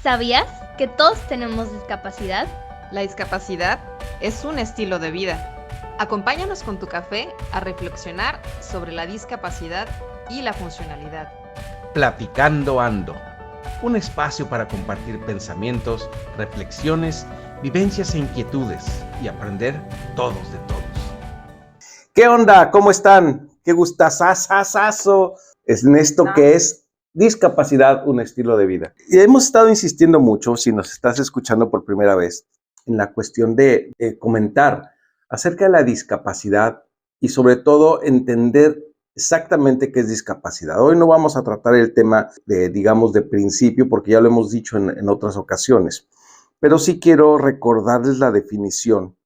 ¿Sabías que todos tenemos discapacidad? La discapacidad es un estilo de vida. Acompáñanos con tu café a reflexionar sobre la discapacidad y la funcionalidad. Platicando Ando, un espacio para compartir pensamientos, reflexiones, vivencias e inquietudes y aprender todos de todos. ¿Qué onda? ¿Cómo están? Qué gustazazazazo es en esto que es discapacidad, un estilo de vida. Y hemos estado insistiendo mucho, si nos estás escuchando por primera vez, en la cuestión de comentar acerca de la discapacidad y sobre todo entender exactamente qué es discapacidad. Hoy no vamos a tratar el tema de principio, porque ya lo hemos dicho en otras ocasiones, pero sí quiero recordarles la definición.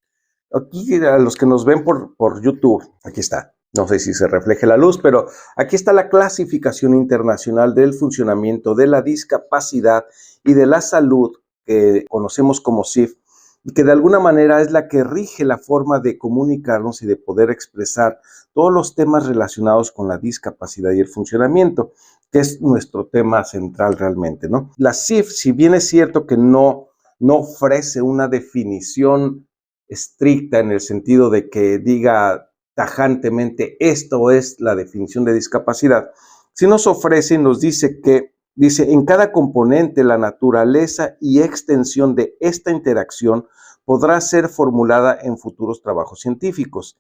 Aquí a los que nos ven por YouTube, aquí está. No sé si se refleje la luz, pero aquí está la clasificación internacional del funcionamiento de la discapacidad y de la salud que conocemos como CIF, y que de alguna manera es la que rige la forma de comunicarnos y de poder expresar todos los temas relacionados con la discapacidad y el funcionamiento, que es nuestro tema central realmente, ¿no? La CIF, si bien es cierto que no ofrece una definición estricta en el sentido de que diga tajantemente esto es la definición de discapacidad, sí nos ofrece y nos dice que en cada componente la naturaleza y extensión de esta interacción podrá ser formulada en futuros trabajos científicos.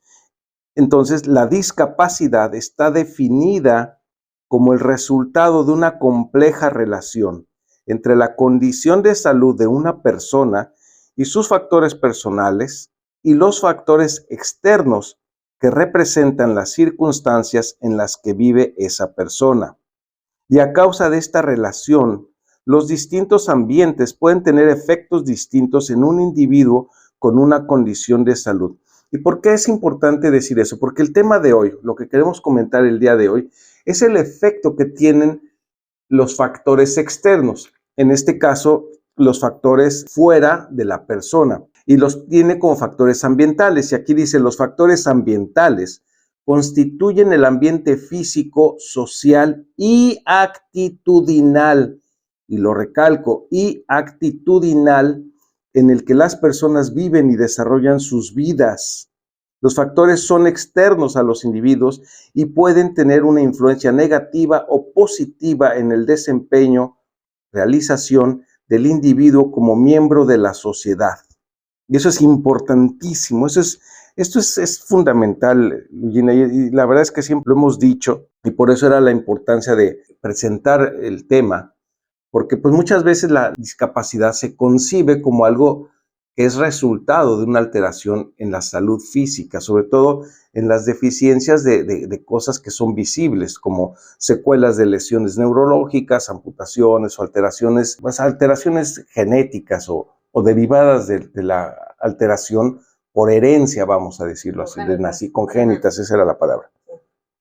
Entonces, la discapacidad está definida como el resultado de una compleja relación entre la condición de salud de una persona y sus factores personales y los factores externos que representan las circunstancias en las que vive esa persona. Y a causa de esta relación, los distintos ambientes pueden tener efectos distintos en un individuo con una condición de salud. ¿Y por qué es importante decir eso? Porque el tema de hoy, lo que queremos comentar el día de hoy, es el efecto que tienen los factores externos. En este caso, los factores fuera de la persona. Y los tiene como factores ambientales. Y aquí dice, los factores ambientales constituyen el ambiente físico, social y actitudinal, y lo recalco, y actitudinal, en el que las personas viven y desarrollan sus vidas. Los factores son externos a los individuos y pueden tener una influencia negativa o positiva en el desempeño, realización del individuo como miembro de la sociedad. Y eso es importantísimo, esto es fundamental, Gina, y la verdad es que siempre lo hemos dicho, y por eso era la importancia de presentar el tema, porque pues muchas veces la discapacidad se concibe como algo que es resultado de una alteración en la salud física, sobre todo en las deficiencias de cosas que son visibles, como secuelas de lesiones neurológicas, amputaciones o alteraciones genéticas o derivadas de la alteración por herencia, vamos a decirlo así, congénitas, esa era la palabra.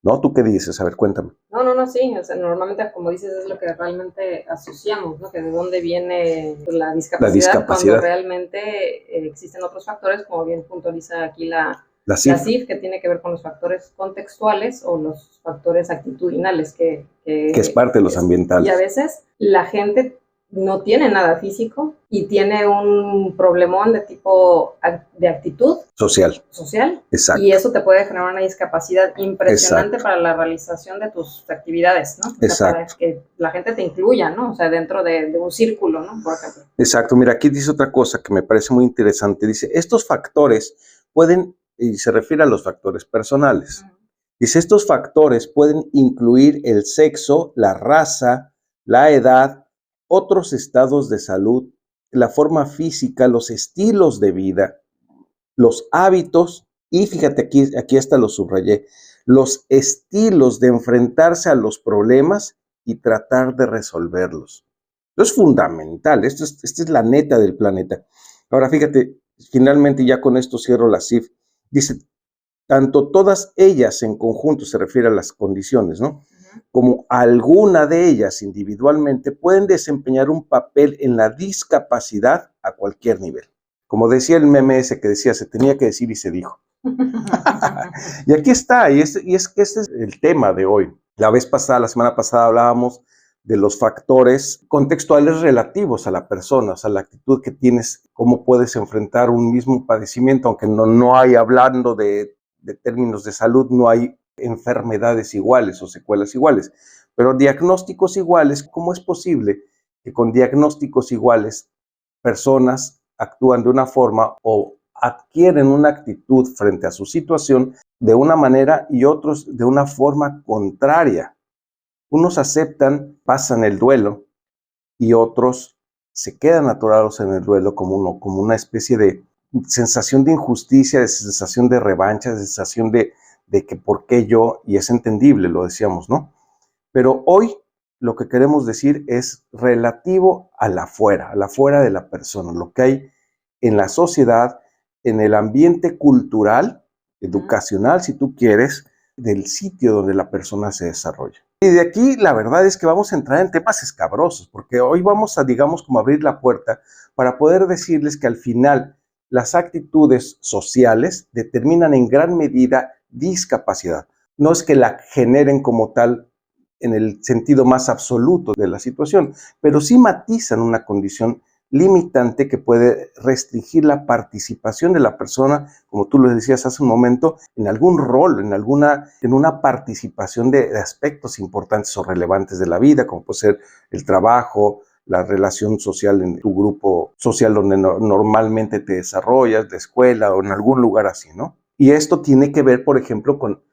¿No? ¿Tú qué dices? A ver, cuéntame. No, sí, o sea, normalmente, como dices, es lo que realmente asociamos, ¿no? Que de dónde viene la discapacidad cuando realmente existen otros factores, como bien puntualiza aquí la CIF, que tiene que ver con los factores contextuales o los factores actitudinales, que es parte de los ambientales. Y a veces la gente no tiene nada físico y tiene un problemón de tipo de actitud social. Exacto. Y eso te puede generar una discapacidad impresionante. Exacto. Para la realización de tus actividades, ¿no? O sea, para que la gente te incluya, ¿no? O sea, dentro de un círculo, ¿no? Por ejemplo. Exacto. Mira, aquí dice otra cosa que me parece muy interesante. Dice, estos factores pueden, y se refiere a los factores personales. Dice, estos factores pueden incluir el sexo, la raza, la edad, otros estados de salud, la forma física, los estilos de vida, los hábitos, y fíjate aquí hasta lo subrayé, los estilos de enfrentarse a los problemas y tratar de resolverlos. Esto es fundamental, esta es la neta del planeta. Ahora fíjate, finalmente ya con esto cierro la CIF, dice, tanto todas ellas en conjunto, se refiere a las condiciones, ¿no? Como alguna de ellas individualmente pueden desempeñar un papel en la discapacidad a cualquier nivel. Como decía el meme ese que decía, se tenía que decir y se dijo. Y aquí está, y es que este es el tema de hoy. La semana pasada hablábamos de los factores contextuales relativos a la persona, o sea, la actitud que tienes, cómo puedes enfrentar un mismo padecimiento, aunque no hay, hablando de términos de salud, no hay enfermedades iguales o secuelas iguales, pero diagnósticos iguales. ¿Cómo es posible que con diagnósticos iguales personas actúan de una forma o adquieren una actitud frente a su situación de una manera y otros de una forma contraria? Unos aceptan, pasan el duelo, y otros se quedan atorados en el duelo como una especie de sensación de injusticia, de sensación de revancha, de sensación de que por qué yo, y es entendible, lo decíamos, ¿no? Pero hoy lo que queremos decir es relativo a la afuera de la persona, lo que hay en la sociedad, en el ambiente cultural, educacional, si tú quieres, del sitio donde la persona se desarrolla. Y de aquí la verdad es que vamos a entrar en temas escabrosos, porque hoy vamos a, digamos, como abrir la puerta para poder decirles que al final las actitudes sociales determinan en gran medida discapacidad. No es que la generen como tal en el sentido más absoluto de la situación, pero sí matizan una condición limitante que puede restringir la participación de la persona, como tú lo decías hace un momento, en algún rol, en una participación de aspectos importantes o relevantes de la vida, como puede ser el trabajo, la relación social en tu grupo social donde normalmente te desarrollas, de escuela o en algún lugar así, ¿no? Y esto tiene que ver, por ejemplo, con,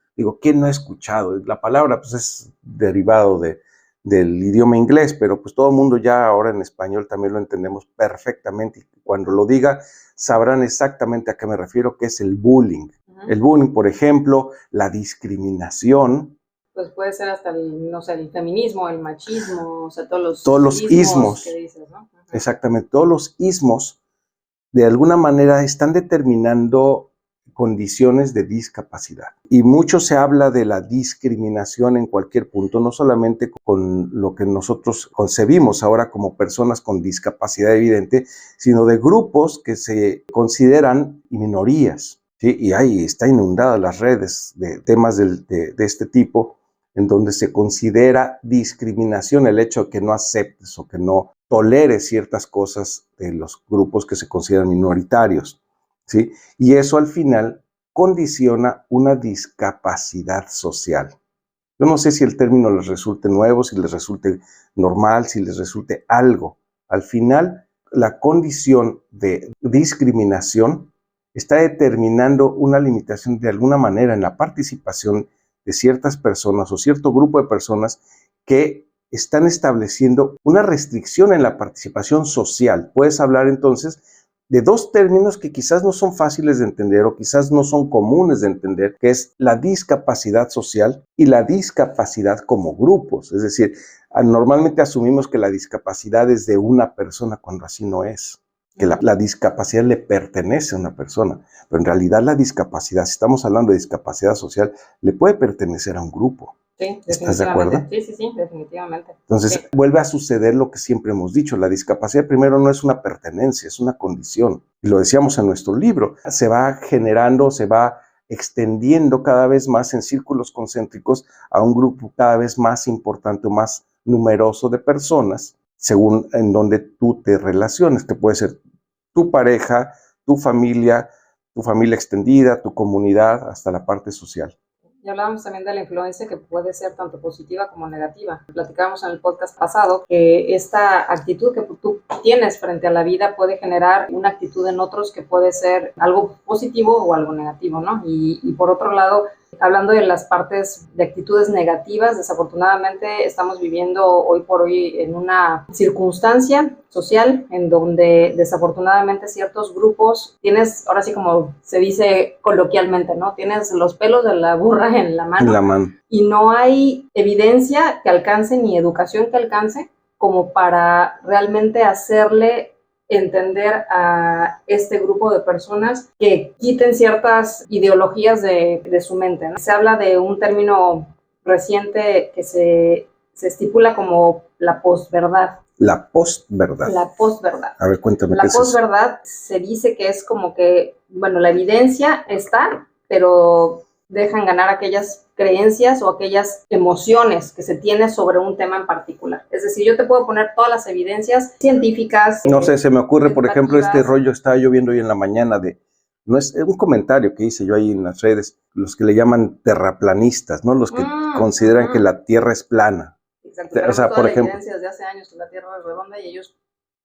¿quién no ha escuchado? La palabra pues es derivado del idioma inglés, pero pues todo el mundo ya ahora en español también lo entendemos perfectamente, y cuando lo diga sabrán exactamente a qué me refiero, que es el bullying. El bullying, por ejemplo, la discriminación. Pues puede ser hasta el feminismo, el machismo, o sea, todos los ismos que dices, ¿no? Exactamente, todos los ismos de alguna manera están determinando condiciones de discapacidad. Y mucho se habla de la discriminación en cualquier punto, no solamente con lo que nosotros concebimos ahora como personas con discapacidad evidente, sino de grupos que se consideran minorías, ¿sí? Y ahí está inundadas las redes de temas de este tipo, en donde se considera discriminación el hecho de que no aceptes o que no toleres ciertas cosas de los grupos que se consideran minoritarios, ¿sí? Y eso al final condiciona una discapacidad social. Yo no sé si el término les resulte nuevo, si les resulte normal, si les resulte algo. Al final, la condición de discriminación está determinando una limitación de alguna manera en la participación de ciertas personas o cierto grupo de personas que están estableciendo una restricción en la participación social. Puedes hablar entonces de dos términos que quizás no son fáciles de entender o quizás no son comunes de entender, que es la discapacidad social y la discapacidad como grupos. Es decir, normalmente asumimos que la discapacidad es de una persona cuando así no es, que la discapacidad le pertenece a una persona, pero en realidad la discapacidad, si estamos hablando de discapacidad social, le puede pertenecer a un grupo. Sí, ¿estás de acuerdo? Sí, definitivamente. Entonces, sí, vuelve a suceder lo que siempre hemos dicho. La discapacidad primero no es una pertenencia, es una condición. Y lo decíamos en nuestro libro. Se va generando, se va extendiendo cada vez más en círculos concéntricos a un grupo cada vez más importante o más numeroso de personas, según en donde tú te relaciones, que puede ser tu pareja, tu familia extendida, tu comunidad, hasta la parte social. Y hablábamos también de la influencia que puede ser tanto positiva como negativa. Platicábamos en el podcast pasado que esta actitud que tú tienes frente a la vida puede generar una actitud en otros que puede ser algo positivo o algo negativo, ¿no? Y por otro lado, hablando de las partes de actitudes negativas, desafortunadamente estamos viviendo hoy por hoy en una circunstancia social en donde desafortunadamente ciertos grupos tienes, ahora sí como se dice coloquialmente, ¿no? Tienes los pelos de la burra en la mano. Y no hay evidencia que alcance ni educación que alcance como para realmente hacerle entender a este grupo de personas que quiten ciertas ideologías de su mente, ¿no? Se habla de un término reciente que se estipula como la posverdad. La posverdad. La posverdad. A ver, cuéntame qué es eso. La posverdad se dice que es como que, bueno, la evidencia está, pero dejan ganar aquellas creencias o aquellas emociones que se tiene sobre un tema en particular. Es decir, yo te puedo poner todas las evidencias científicas. No sé, se me ocurre, por ejemplo, este educativas. rollo estaba yo viendo hoy en la mañana no es un comentario que hice yo ahí en las redes, los que le llaman terraplanistas, ¿no? Los que consideran que la Tierra es plana. Exacto. O sea, por ejemplo, evidencias de hace años que la Tierra es redonda y ellos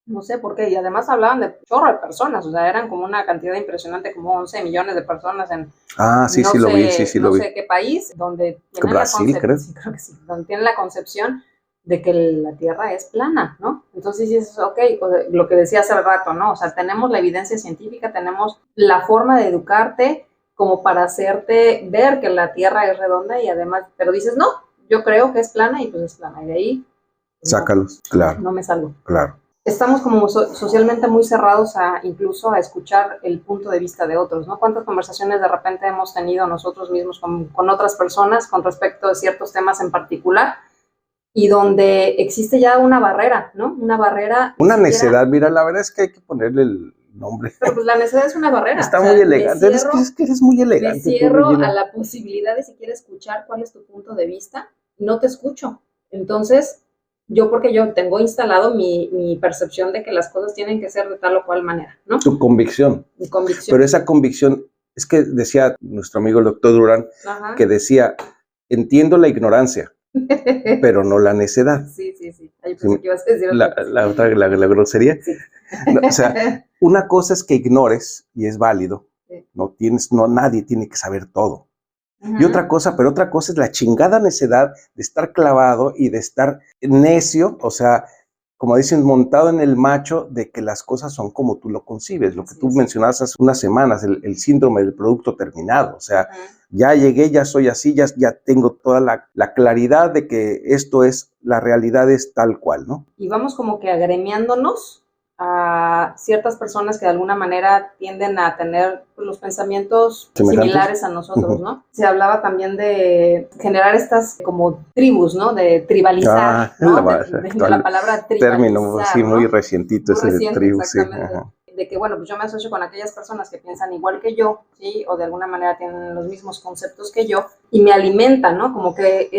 no sé por qué, y además hablaban de chorro de personas, o sea, eran como una cantidad impresionante, como 11 millones de personas en sí, sí lo vi, sí lo vi. No sé qué país, donde tienen Brasil, creo. Sí, creo que sí, donde tienen la concepción de que la Tierra es plana, ¿no? Entonces dices, ok, lo que decía hace rato, ¿no? O sea, tenemos la evidencia científica, tenemos la forma de educarte como para hacerte ver que la Tierra es redonda y además, pero dices, no, yo creo que es plana y pues es plana, y de ahí... Sácalos, claro. No me salgo. Claro. Estamos como socialmente muy cerrados incluso a escuchar el punto de vista de otros, ¿no? ¿Cuántas conversaciones de repente hemos tenido nosotros mismos con otras personas con respecto a ciertos temas en particular y donde existe ya una barrera, ¿no? Una barrera... Una necedad, mira, la verdad es que hay que ponerle el nombre. Pero pues la necedad es una barrera. Está muy elegante, es que eres muy elegante. Me cierro a la posibilidad de siquiera escuchar cuál es tu punto de vista, no te escucho. Entonces... porque yo tengo instalado mi percepción de que las cosas tienen que ser de tal o cual manera, ¿no? Tu convicción. Mi convicción. Pero esa convicción, es que decía nuestro amigo el doctor Durán, que decía, entiendo la ignorancia, pero no la necedad. Sí. Ahí pensé que ibas a decir la otra, la grosería. Sí. No, o sea, una cosa es que ignores, y es válido, sí. Nadie tiene que saber todo. Y otra cosa es la chingada necedad de estar clavado y de estar necio, o sea, como dicen, montado en el macho de que las cosas son como tú lo concibes, lo que tú mencionabas hace unas semanas, el síndrome del producto terminado, o sea, ya llegué, ya soy así, ya tengo toda la claridad de que esto es, la realidad es tal cual, ¿no? Y vamos como que agremiándonos a ciertas personas que de alguna manera tienden a tener los pensamientos similares a nosotros, ¿no? Se hablaba también de generar estas como tribus, ¿no? De tribalizar, ¿no? De la palabra tribalizar, término, sí, ¿no? Muy recientito ese de tribu, exactamente. Sí. De que, bueno, pues yo me asocio con aquellas personas que piensan igual que yo, ¿sí? O de alguna manera tienen los mismos conceptos que yo y me alimentan, ¿no? Como que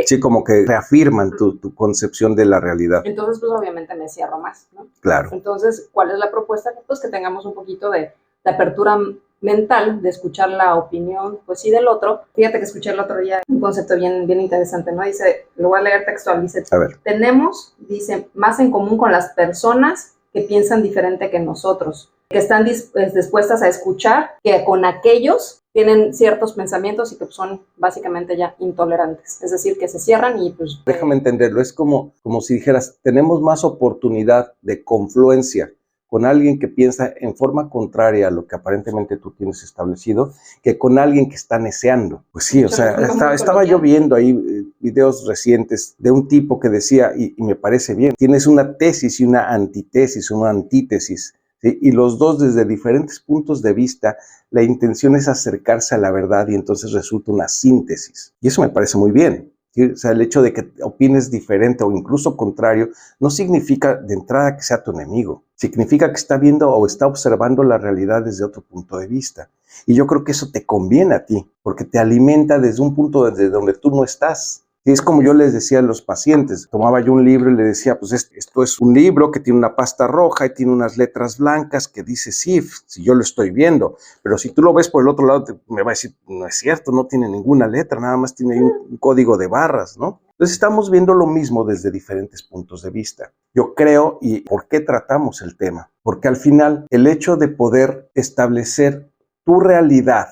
Sí, como que reafirman tu concepción de la realidad. Entonces, pues obviamente me cierro más, ¿no? Claro. Entonces, ¿cuál es la propuesta? Pues que tengamos un poquito de apertura mental, de escuchar la opinión, pues sí, del otro. Fíjate que escuché el otro día un concepto bien interesante, ¿no? Dice, lo voy a leer textual, dice, a ver. Tenemos, dice, más en común con las personas que piensan diferente que nosotros, que están dispuestas a escuchar, que con aquellos tienen ciertos pensamientos y que son básicamente ya intolerantes. Es decir, que se cierran y pues... Déjame entenderlo, es como si dijeras, tenemos más oportunidad de confluencia con alguien que piensa en forma contraria a lo que aparentemente tú tienes establecido, que con alguien que está neceando. Pues sí, o sea, estaba yo viendo ahí videos recientes de un tipo que decía, y me parece bien, tienes una tesis y una antítesis, ¿sí? Y los dos desde diferentes puntos de vista, la intención es acercarse a la verdad y entonces resulta una síntesis. Y eso me parece muy bien. ¿Sí? O sea, el hecho de que opines diferente o incluso contrario no significa de entrada que sea tu enemigo. Significa que está viendo o está observando la realidad desde otro punto de vista. Y yo creo que eso te conviene a ti, porque te alimenta desde un punto desde donde tú no estás. Y es como yo les decía a los pacientes, tomaba yo un libro y le decía, pues esto es un libro que tiene una pasta roja y tiene unas letras blancas que dice SIF, si yo lo estoy viendo, pero si tú lo ves por el otro lado, me va a decir, no es cierto, no tiene ninguna letra, nada más tiene ahí un código de barras, ¿no? Entonces estamos viendo lo mismo desde diferentes puntos de vista. Yo creo, ¿y por qué tratamos el tema? Porque al final el hecho de poder establecer tu realidad,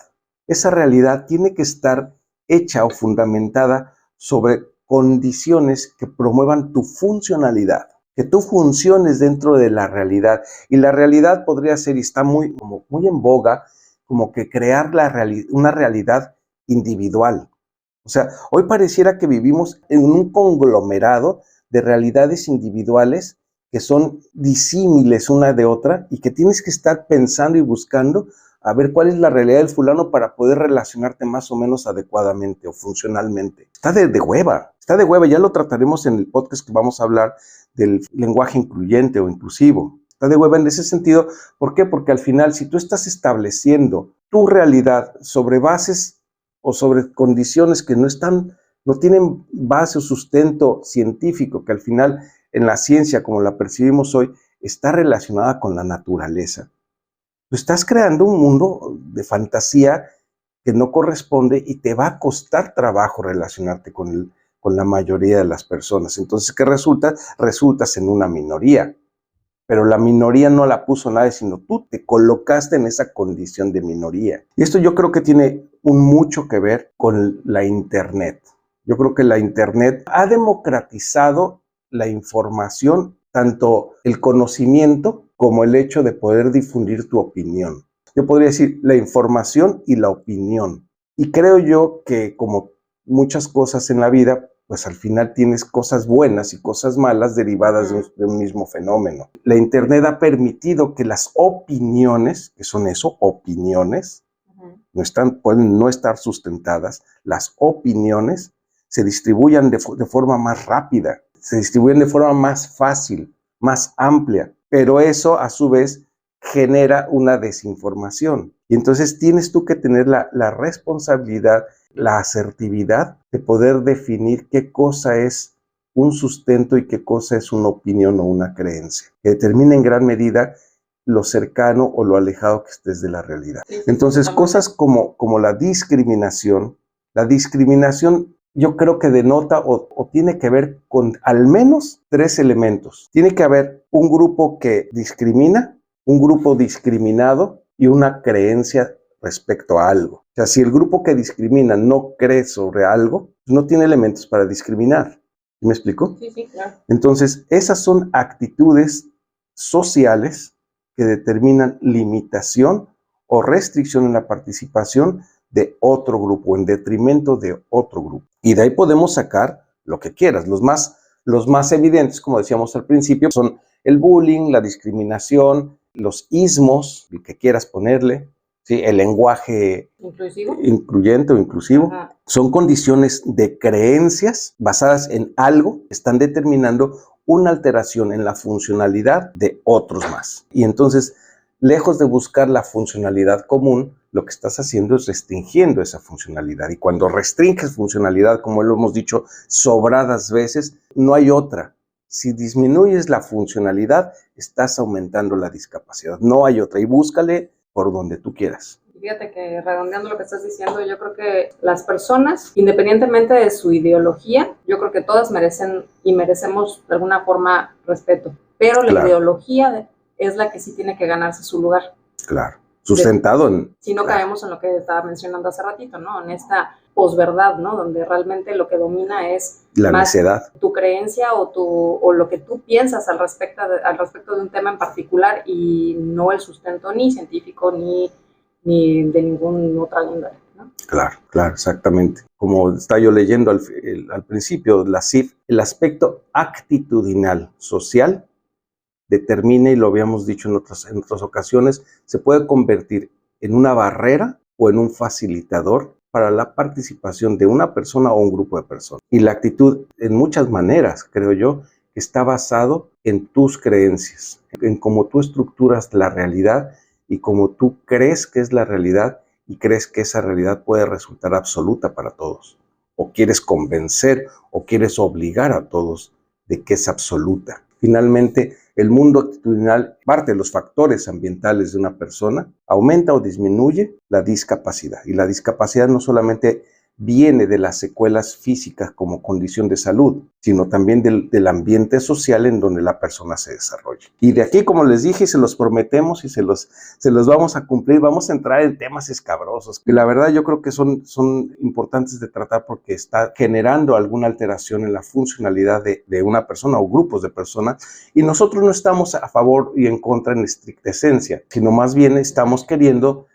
esa realidad tiene que estar hecha o fundamentada sobre condiciones que promuevan tu funcionalidad, que tú funciones dentro de la realidad. Y la realidad podría ser, y está muy en boga, como que crear una realidad individual. O sea, hoy pareciera que vivimos en un conglomerado de realidades individuales que son disímiles una de otra y que tienes que estar pensando y buscando a ver cuál es la realidad del fulano para poder relacionarte más o menos adecuadamente o funcionalmente. Está de hueva, ya lo trataremos en el podcast que vamos a hablar del lenguaje incluyente o inclusivo. Está de hueva en ese sentido, ¿por qué? Porque al final, si tú estás estableciendo tu realidad sobre bases o sobre condiciones que no tienen base o sustento científico, que al final en la ciencia, como la percibimos hoy, está relacionada con la naturaleza. Tú estás creando un mundo de fantasía que no corresponde y te va a costar trabajo relacionarte con la mayoría de las personas. Entonces, ¿qué resulta? Resultas en una minoría. Pero la minoría no la puso nadie, sino tú te colocaste en esa condición de minoría. Y esto yo creo que tiene mucho que ver con la Internet. Yo creo que la Internet ha democratizado la información, tanto el conocimiento como el hecho de poder difundir tu opinión. Yo podría decir la información y la opinión. Y creo yo que como muchas cosas en la vida, pues al final tienes cosas buenas y cosas malas derivadas de un mismo fenómeno. La Internet ha permitido que las opiniones, que son eso, opiniones, pueden no estar sustentadas, las opiniones se distribuyan de forma más rápida, se distribuyen de forma más fácil, más amplia, pero eso a su vez genera una desinformación. Y entonces tienes tú que tener la responsabilidad, la asertividad de poder definir qué cosa es un sustento y qué cosa es una opinión o una creencia, que determina en gran medida lo cercano o lo alejado que estés de la realidad. Entonces, cosas como la discriminación yo creo que denota o tiene que ver con al menos 3 elementos. Tiene que haber un grupo que discrimina, un grupo discriminado y una creencia respecto a algo. O sea, si el grupo que discrimina no cree sobre algo, no tiene elementos para discriminar. ¿Me explico? Sí, claro. Entonces, esas son actitudes sociales que determinan limitación o restricción en la participación de otro grupo, en detrimento de otro grupo. Y de ahí podemos sacar lo que quieras. Los más evidentes, como decíamos al principio, son el bullying, la discriminación, los ismos, el que quieras ponerle, ¿sí? El lenguaje incluyente o inclusivo. Ajá. Son condiciones de creencias basadas en algo que están determinando una alteración en la funcionalidad de otros más. Y entonces, lejos de buscar la funcionalidad común, lo que estás haciendo es restringiendo esa funcionalidad. Y cuando restringes funcionalidad, como lo hemos dicho sobradas veces, no hay otra. Si disminuyes la funcionalidad, estás aumentando la discapacidad. No hay otra. Y búscale por donde tú quieras. Fíjate que redondeando lo que estás diciendo, yo creo que las personas, independientemente de su ideología, yo creo que todas merecen y merecemos de alguna forma respeto. Pero la ideología es la que sí tiene que ganarse su lugar. Claro. Sustentado en... Si no caemos en lo que estaba mencionando hace ratito, ¿no? En esta posverdad, ¿no? Donde realmente lo que domina es la necedad, tu creencia o lo que tú piensas al respecto de un tema en particular y no el sustento ni científico ni de ninguna otra índole, ¿no? Claro, exactamente. Como estaba yo leyendo al principio, la CIF, el aspecto actitudinal social determina, y lo habíamos dicho en otras ocasiones, se puede convertir en una barrera o en un facilitador para la participación de una persona o un grupo de personas. Y la actitud, en muchas maneras, creo yo, está basado en tus creencias, en cómo tú estructuras la realidad y cómo tú crees que es la realidad y crees que esa realidad puede resultar absoluta para todos. O quieres convencer o quieres obligar a todos de que es absoluta. Finalmente, el mundo actitudinal, parte de los factores ambientales de una persona, aumenta o disminuye la discapacidad. Y la discapacidad no solamente viene de las secuelas físicas como condición de salud, sino también del ambiente social en donde la persona se desarrolla. Y de aquí, como les dije, se los prometemos y se los vamos a cumplir, vamos a entrar en temas escabrosos, que la verdad yo creo que son importantes de tratar porque está generando alguna alteración en la funcionalidad de una persona o grupos de personas, y nosotros no estamos a favor y en contra en estricta esencia, sino más bien estamos queriendo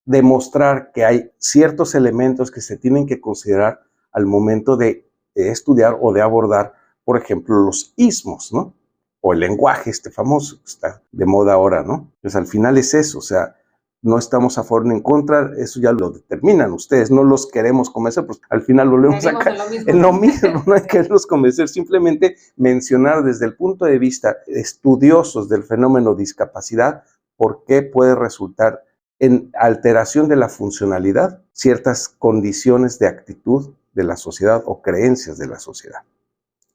demostrar que hay ciertos elementos que se tienen que considerar al momento de estudiar o de abordar, por ejemplo, los ismos, ¿no? O el lenguaje famoso que está de moda ahora, ¿no? Pues al final es eso, o sea, no estamos a favor ni en contra, eso ya lo determinan ustedes, no los queremos convencer, pues al final volvemos a caer en lo mismo, no hay que quererlos convencer, simplemente mencionar desde el punto de vista estudiosos del fenómeno discapacidad, por qué puede resultar en alteración de la funcionalidad, ciertas condiciones de actitud de la sociedad o creencias de la sociedad.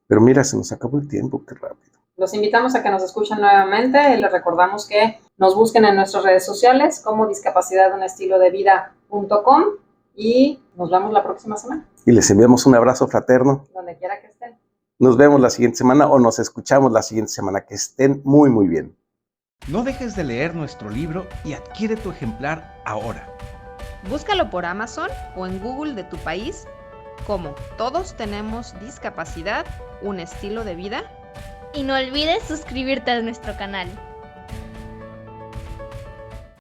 Pero mira, se nos acabó el tiempo, qué rápido. Los invitamos a que nos escuchen nuevamente. Les recordamos que nos busquen en nuestras redes sociales como discapacidadunestilodevida.com y nos vemos la próxima semana. Y les enviamos un abrazo fraterno. Donde quiera que estén. Nos vemos la siguiente semana o nos escuchamos la siguiente semana. Que estén muy, muy bien. No dejes de leer nuestro libro y adquiere tu ejemplar ahora. Búscalo por Amazon o en Google de tu país como Todos tenemos discapacidad, un estilo de vida. Y no olvides suscribirte a nuestro canal.